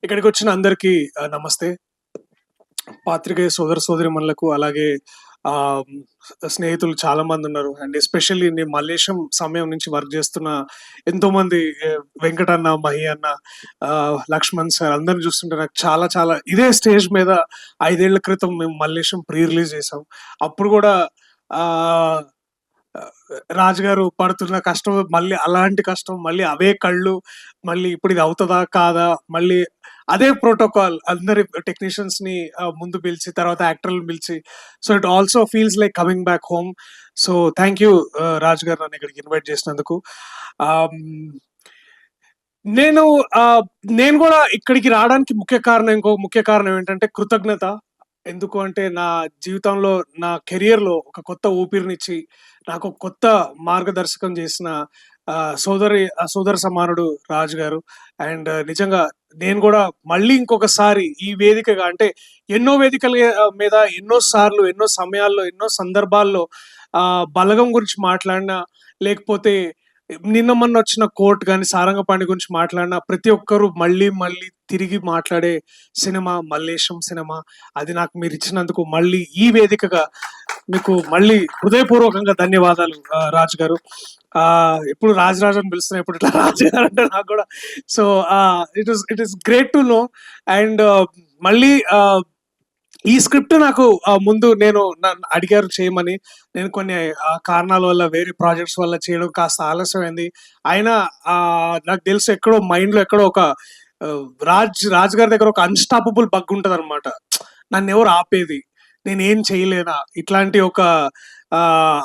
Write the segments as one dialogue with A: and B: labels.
A: ఇక్కడికి వచ్చిన అందరికీ నమస్తే. పాత్రికేయ సోదర సోదరీమణులకు అలాగే ఆహ్, స్నేహితులు చాలా మందున్నారు. అండ్ ఎస్పెషల్లీ నేను మల్లేశం సమయం నుంచి వర్క్ చేస్తున్న ఎంతోమంది వెంకటన్న, మహి అన్న, లక్ష్మణ్ సార్ అందరిని చూస్తుంటే నాకు చాలా చాలా ఇదే స్టేజ్ మీద 5 ఏళ్ల క్రితం మేము మల్లేశం ప్రీ రిలీజ్ చేసాం. అప్పుడు గూడా ఆహ్, రాజు గారు పడుతున్న కష్టం మళ్ళీ అలాంటి కష్టం, మళ్ళీ అవే కళ్ళు, మళ్ళీ ఇప్పుడు ఇది అవుతదా? కాదా? మళ్ళీ అదే ప్రోటోకాల్ అందరి టెక్నీషియన్స్‌ని ముందు పిలిచి, తర్వాత యాక్టర్‌లని పిలిచి. So, it also feels like coming back home. So, thank you Raju garu నన్ను ఇక్కడికి ఇన్వైట్ చేసినందుకు. ఆహ్, నేను ఆహ్, నేను గూడా ఇక్కడికి రావడానికి ఇంకో ముఖ్య కారణం ఏంటంటే కృతజ్ఞత. ఎందుకు అంటే నా జీవితంలో, నా కెరియర్‌లో ఒక కొత్త ఊపిరినిచ్చి, నాకు ఒక కొత్త మార్గదర్శకం చేసిన సోదర సమానుడు రాజు గారు. అండ్ నిజంగా నేను గూడా మళ్ళీ ఇంకొకసారి ఈ వేదికగా అంటే ఎన్నో వేదికల మీద ఎన్నో సార్లు, ఎన్నో సమయాల్లో, ఎన్నో సందర్భాల్లో బలగం గురించి మాట్లాడినా, లేకపోతే నిన్న మొన్న వచ్చిన కోర్ట్ గాని, సారంగపాణి గురించి మాట్లాడినా ప్రతి ఒక్కరు మళ్ళీ, మళ్ళీ తిరిగి మాట్లాడే సినిమా 'మల్లేశం' సినిమా. అది నాకు మీరిచ్చినందుకు మళ్ళీ ఈ వేదికగా మీకు మళ్ళీ హృదయపూర్వకంగా ధన్యవాదాలు రాజు గారు. ఎప్పుడు రాజు అని పిలుస్తున్నా, ఇప్పుడు ఇట్లా రాజు గారు అంటే నాకు కూడా so, it is great to know. And మళ్ళీ ఈ స్క్రిప్ట్ నాకు ముందు అడిగారు చేయమని. నేను కొన్ని కారణాల వల్ల వేరే ప్రాజెక్ట్స్ వల్ల చేయడం కాస్త ఆలస్యమైంది. అయినా నాకు తెలుసు ఎక్కడో మైండ్‌లో ఎక్కడో ఒక రాజ్ గారి దగ్గర ఒక అన్‌స్టాపబుల్ బగ్ ఉంటదనమాట. నన్నెవరు ఆపేది? నేనేం చేయలేనా? ఇట్లాంటి ఒక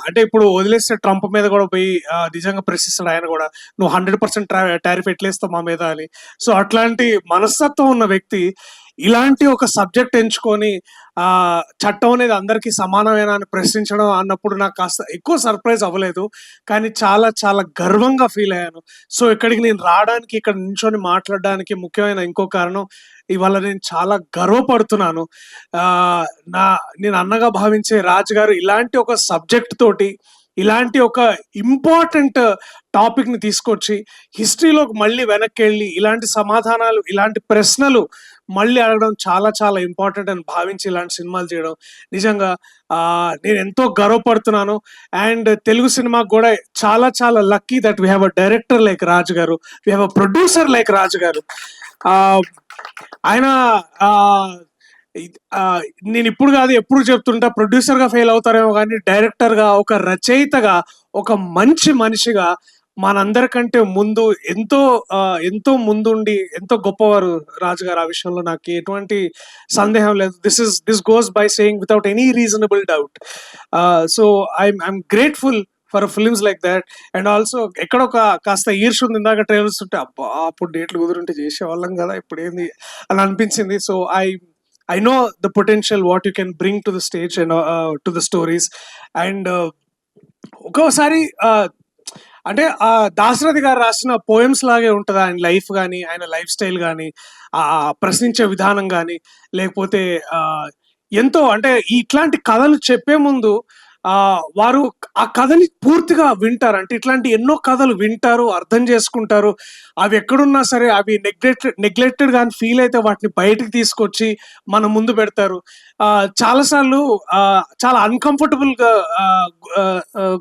A: అంటే ఇప్పుడు వదిలేస్తే ట్రంప్ మీద గూడా పోయి నిజంగా ప్రశ్నిస్తాడు ఆయన గూడా. "నువ్వు 100% టారిఫ్ ఎట్లేస్తావు మా మీద" అని. సో, అట్లాంటి మనస్తత్వం ఉన్న వ్యక్తి ఇలాంటి ఒక సబ్జెక్ట్ ఎంచుకొని చట్టం అనేది అందరికీ సమానమేనా అని ప్రశ్నించడం అన్నప్పుడు నాకు కాస్త ఎక్కువ సర్ప్రైజ్ అవ్వలేదు. కానీ చాలా చాలా గర్వంగా ఫీల్ అయ్యాను. సో, ఇక్కడికి నేను రావడానికి, ఇక్కడ నించొని మాట్లాడడానికి ముఖ్యమైన ఇంకో కారణం ఇవాళ నేను చాలా గర్వపడుతున్నాను. ఆహ్, నా నేను అన్నగా భావించే రాజు గారు ఇలాంటి ఒక సబ్జెక్ట్ తోటి, ఇలాంటి ఒక ఇంపార్టెంట్ టాపిక్‌ని తీసుకొచ్చి హిస్టరీలోకి మళ్ళీ వెనక్కెళ్ళి ఇలాంటి సమాధానాలు, ఇలాంటి ప్రశ్నలు మళ్ళీ అడగడం చాలా చాలా ఇంపార్టెంట్ అని భావించి ఇలాంటి సినిమాలు చేయడం నిజంగా నేనెంతో గర్వపడుతున్నాను. అండ్ తెలుగు సినిమాకి గూడా చాలా చాలా lucky that we have a director like Raju garu. We have a producer like Raju garu. Ah, ఆయన ఆహ్, నేనిప్పుడు గాదు ఎప్పుడు చెప్తుంటా, ప్రొడ్యూసర్‌గా ఫెయిల్ అవుతారేమో గానీ, డైరెక్టర్‌గా, ఒక రచయితగా, ఒక మంచి మనిషిగా మనందరికంటే ముందు ఎంతో ముందుండి ఎంతో గొప్పవారు రాజుగారు. ఆ విషయంలో నాకు ఎటువంటి సందేహం లేదు. This goes by saying without any reasonable doubt. So, I'm grateful for films like that. And also ఎక్కడో కాస్త ఈర్ష్య ఉంది. ఇందాక ట్రైలర్స్ ఉంటే అబ్బా! అప్పుడు డేట్లు కుదిరుంటే చేసేవాళ్ళం గదా! ఇప్పుడేంది అని అనిపించింది. So, I know the potential what you can bring to the stage and to the stories. And ఒక్కోసారి అంటే దాశరథి గారు రాసిన పోయమ్స్ లాగే ఉంటదా ఆయన లైఫ్ గాని, ఆయన లైఫ్ స్టైల్ గాని, ప్రశ్నించే విధానం గాని, లేకపోతే ఎంతో అంటే ఇట్లాంటి కథలు చెప్పే ముందు వారు ఆ కథని పూర్తిగా వింటారు. అంటే ఇట్లాంటి ఎన్నో కథలు వింటారు, అర్థం చేసుకుంటారు. అవి ఎక్కడున్నా సరే అవి నెగ్లెక్టెడ్‌గా అని ఫీల్ అయితే వాటిని బయటికి తీసుకొచ్చి మన ముందు పెడతారు. చాలా సార్లు చాలా అన్‌కంఫర్టబుల్‌గా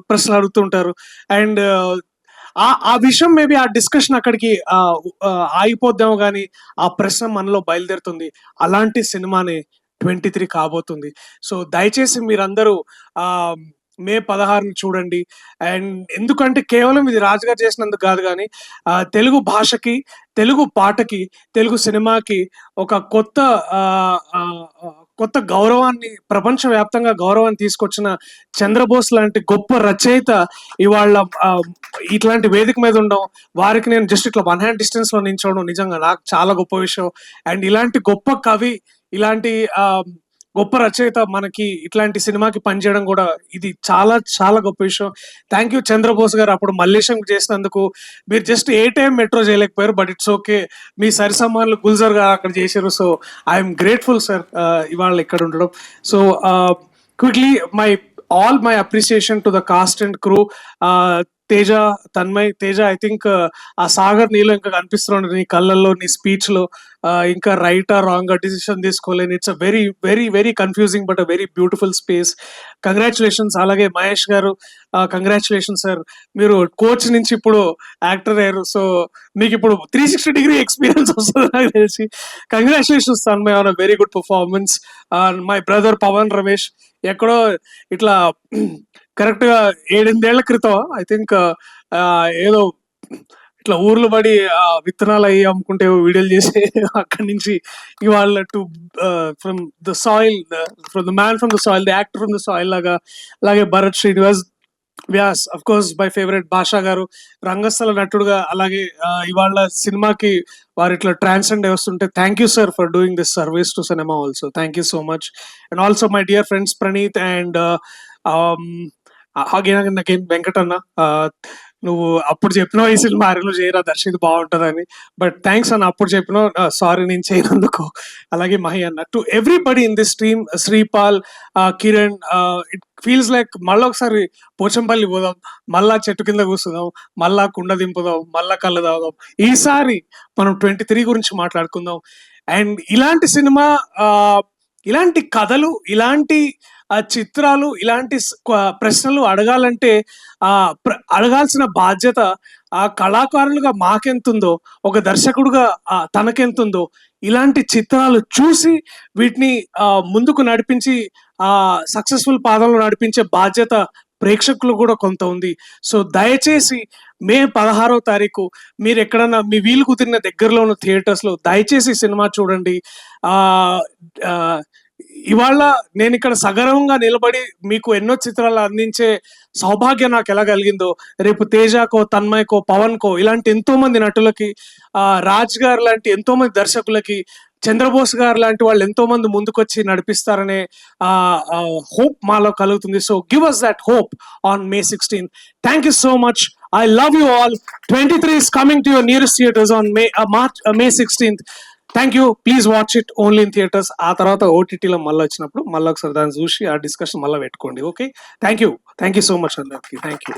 A: ప్రశ్నలు అడుగుతుంటారు. అండ్ ఆ విషయం మేబీ ఆ డిస్కషన్ అక్కడికి ఆగిపోద్దేమో గానీ, ఆ ప్రశ్న మనలో బయలుదేరుతుంది. అలాంటి సినిమానే 23 కాబోతుంది. సో, దయచేసి మీరందరూ మే 16ని చూడండి. అండ్ ఎందుకంటే కేవలం ఇది రాజుగారు చేసినందుకు గాదు గానీ, తెలుగు భాషకి, తెలుగు పాటకి, తెలుగు సినిమాకి ఒక కొత్త గౌరవాన్ని, ప్రపంచవ్యాప్తంగా గౌరవాన్ని తీసుకొచ్చిన చంద్రబోస్ లాంటి గొప్ప రచయిత ఇవాళ ఇట్లాంటి వేదిక మీద ఉండడం, వారికి నేను జస్ట్ ఇట్లా వన్ హ్యాండ్ డిస్టెన్స్‌లో నించోవడం నిజంగా నాకు చాలా గొప్ప విషయం. అండ్ ఇలాంటి గొప్ప కవి, ఇలాంటి గొప్ప రచయిత మనకి ఇట్లాంటి సినిమాకి పనిచేయడం కూడా ఇది చాలా చాలా గొప్ప విషయం. థ్యాంక్ యూ చంద్రబోస్ గారు. అప్పుడు మల్లేశం చేసినందుకు మీరు జస్ట్ ఏ టైం మెట్రో చేయలేకపోయారు. But it's okay. మీ సరి సమానులు గుల్జర్ గారు అక్కడ చేశారు. సో, ఐఎమ్ గ్రేట్‌ఫుల్ సార్ ఇవాళ ఇక్కడ ఉండడం. So, quickly all my appreciation to the cast and crew. Teja, Tanmay, Teja I think ఆ సాగర్ నీలో ఇంకా కనిపిస్తున్నాడు నీ కళ్ళల్లో, నీ స్పీచ్‌లో. ఇంకా రైటా, రాంగా డిసిషన్ తీసుకోలేను. It's a very, very, very confusing but a very beautiful space. Congratulations. అలాగే మహేష్ గారు కంగ్రాచ్యులేషన్స్ సార్. మీరు కోచ్ నుంచి ఇప్పుడు యాక్టర్ అయ్యారు. సో, మీకిప్పుడు 360 డిగ్రీ ఎక్స్‌పీరియన్స్ వస్తది నాకు తెలిసి. Congratulations Tanmay on a very good performance. My brother Pavan Ramesh ఎక్కడో ఇట్లా కరెక్ట్‌గా 7, 8 ఏళ్ల క్రితం ఐ థింక్ ఏదో ఇట్లా ఊర్లు పడి విత్తనాలు అయ్యి అమ్ముకుంటే వీడియోలు చేసి అక్కడి నుంచి ఇవాళ to from the soil, from the man from the soil, the actor from the soil లాగా. అలాగే Bharath Srinivas Vyas, of course my favourite Bhasha గారు రంగస్థల నటుడుగా. అలాగే ఇవాళ సినిమాకి వారు ఇట్లా ట్రాన్సెండ్ వస్తుంటే thank you sir for doing this service to cinema also. Thank you so much. And also my dear friends Praneeth and again again Venkatanna. నువ్వు అప్పుడు చెప్పినావు ఈ సినిమా అరెలో చేయరా దర్శిది బాగుంటుందని. బట్ థ్యాంక్స్ అన్న, అప్పుడు చెప్పినావు. సారీ నేను చేయనందుకు. అలాగే మహి అన్న, to everybody in this team, Sripal, Kiran. It feels like మళ్ళీ ఒకసారి పోచంపల్లి పోదాం, మళ్ళా చెట్టు కింద కూర్చుందాం, మళ్ళా కుండ దింపుదాం, మళ్ళా కళ్ళు తాగుదాం. ఈసారి మనం 23 గురించి మాట్లాడుకుందాం. అండ్ ఇలాంటి సినిమా, ఇలాంటి కథలు, ఇలాంటి చిత్రాలు, ఇలాంటి ప్రశ్నలు అడగాలంటే అడగాల్సిన బాధ్యత ఆ కళాకారులుగా మాకెంతుందో, ఒక దర్శకుడుగా తనకెంతుందో, ఇలాంటి చిత్రాలు చూసి వీటిని ముందుకు నడిపించి సక్సెస్ఫుల్ పాదంలో నడిపించే బాధ్యత ప్రేక్షకులు కూడా కొంత ఉంది. సో దయచేసి మే 16వ తారీఖు మీరు ఎక్కడన్నా మీ వీలు కుదిరిన దగ్గరలో ఉన్న థియేటర్స్లో దయచేసి సినిమా చూడండి. ఇవాళ నేను ఇక్కడ సగర్వంగా నిలబడి మీకు ఎన్నో చిత్రాలు అందించే సౌభాగ్యం నాకు ఎలా కలిగిందో, రేపు తేజకో, తన్మయ్కో, పవన్కో, ఇలాంటి ఎంతో మంది నటులకి, రాజ్ గారు లాంటి ఎంతో మంది దర్శకులకి, చంద్రబోస్ గారు లాంటి వాళ్ళు ఎంతో మంది ముందుకొచ్చి నడిపిస్తారనే హోప్ మాలో కలుగుతుంది. So give us that hope on May 16th. Thank you so much. I love you all. 23 is coming to your nearest theaters on May 16th. Thank you. Please watch it only in theatres. ఆ తర్వాత ఓటీటీలో మళ్ళీ వచ్చినప్పుడు మళ్ళీ ఒకసారి దాన్ని చూసి ఆ డిస్కషన్ మళ్ళీ పెట్టుకోండి. Okay, thank you so much అందరికి. Thank you.